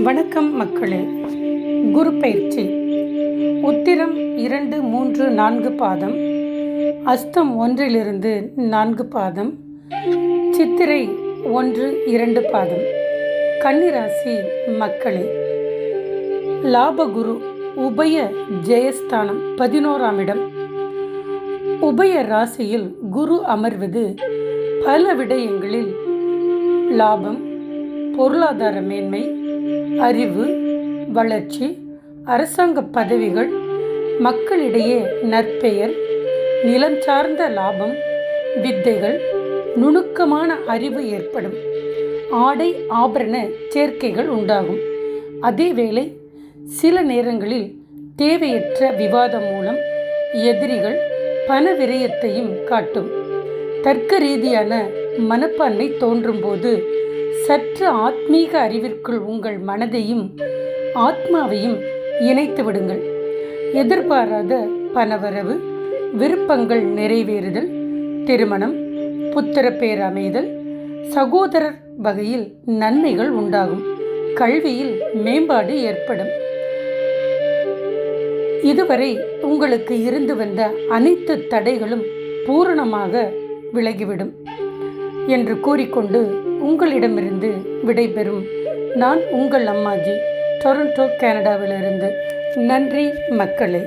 வணக்கம் மக்களே. குரு பயிற்சி உத்திரம் 2, 3, 4 பாதம், அஸ்தம் 1 - 4 பாதம், சித்திரை 1, 2 பாதம். கன்னிராசி மக்களே, லாபகுரு உபய ஜெயஸ்தானம் 11ஆம் இடம். உபய ராசியில் குரு அமர்வது பல விடயங்களில் லாபம், பொருளாதார மேன்மை, அறிவு, வளர்ச்சி, அரசாங்க பதவிகள், மக்களிடையே நற்பெயர், நிலம் சார்ந்த லாபம், வித்தைகள், நுணுக்கமான அறிவு ஏற்படும். ஆடை ஆபரண சேர்க்கைகள் உண்டாகும். அதேவேளை சில நேரங்களில் தேவையற்ற விவாதம் மூலம் எதிரிகள் பண விரயத்தையும் காட்டும். தர்க்க ரீதியான மனப்பான்மை தோன்றும்போது சற்று ஆத்மீக அறிவிற்குள் உங்கள் மனதையும் ஆத்மாவையும் இணைத்து விடுங்கள். எதிர்பாராத பணவரவு, விருப்பங்கள் நிறைவேறுதல், திருமணம், புத்திர பேர் அமைதல், சகோதரர் வகையில் நன்மைகள் உண்டாகும். கல்வியில் மேம்பாடு ஏற்படும். இதுவரை உங்களுக்கு இருந்து வந்த அனைத்து தடைகளும் பூரணமாக விலகிவிடும் என்று கூறிக்கொண்டு உங்களிடமிருந்து விடைபெறும் நான் உங்கள் அம்மாஜி, டொரண்டோ, கனடாவிலிருந்து. நன்றி மக்களே.